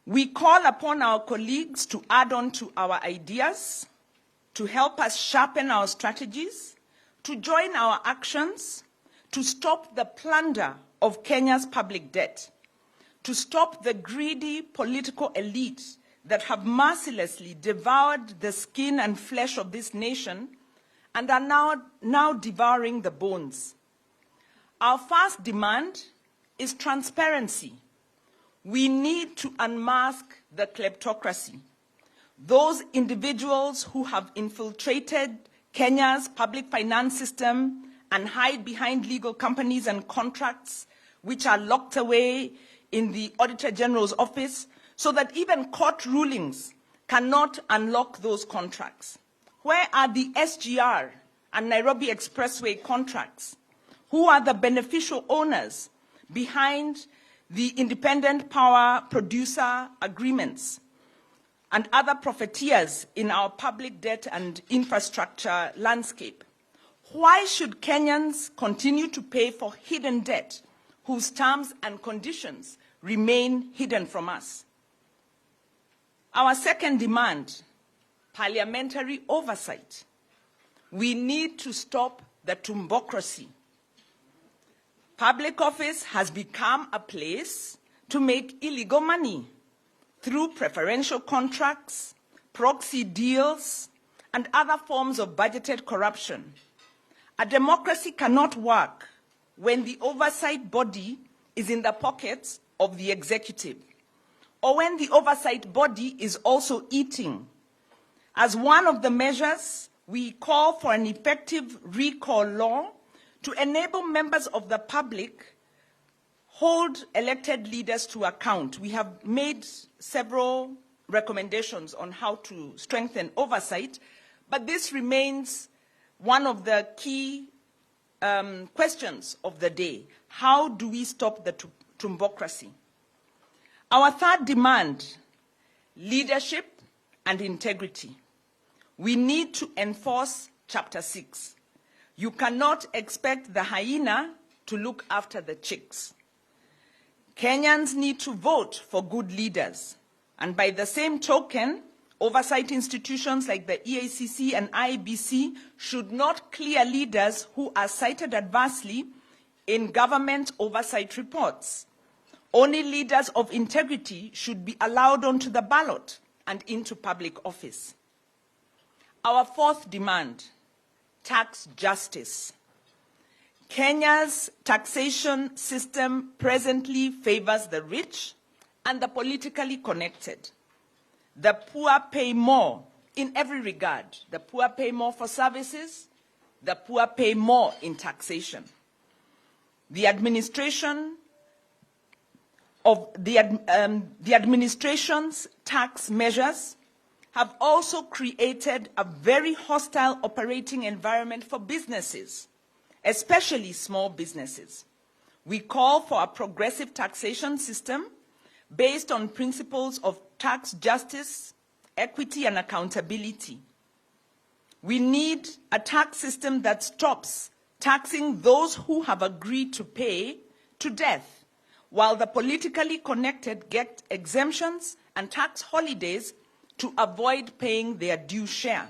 We call upon our colleagues to add on to our ideas, to help us sharpen our strategies, to join our actions, to stop the plunder of Kenya's public debt, to stop the greedy political elite that have mercilessly devoured the skin and flesh of this nation and are now devouring the bones. Our first demand is transparency. We need to unmask the kleptocracy, those individuals who have infiltrated Kenya's public finance system and hide behind legal companies and contracts which are locked away in the Auditor General's office so that even court rulings cannot unlock those contracts. Where are the SGR and Nairobi Expressway contracts? Who are the beneficial owners behind the independent power producer agreements and other profiteers in our public debt and infrastructure landscape? Why should Kenyans continue to pay for hidden debt whose terms and conditions remain hidden from us? Our second demand, parliamentary oversight. We need to stop the tumbocracy. Public office has become a place to make illegal money through preferential contracts, proxy deals, and other forms of budgeted corruption. A democracy cannot work when the oversight body is in the pockets of the executive, or when the oversight body is also eating. As one of the measures, we call for an effective recall law to enable members of the public hold elected leaders to account. We have made several recommendations on how to strengthen oversight, but this remains one of the key questions of the day. How do we stop the tumbocracy? Our third demand, leadership and integrity. We need to enforce Chapter 6. You cannot expect the hyena to look after the chicks. Kenyans need to vote for good leaders. And by the same token, oversight institutions like the EACC and IEBC should not clear leaders who are cited adversely in government oversight reports. Only leaders of integrity should be allowed onto the ballot and into public office. Our fourth demand, tax justice. Kenya's taxation system presently favors the rich and the politically connected. The poor pay more in every regard. The poor pay more for services. The poor pay more in taxation. The administration's tax measures have also created a very hostile operating environment for businesses, especially small businesses. We call for a progressive taxation system based on principles of tax justice, equity, and accountability. We need a tax system that stops taxing those who have agreed to pay to death, while the politically connected get exemptions and tax holidays to avoid paying their due share.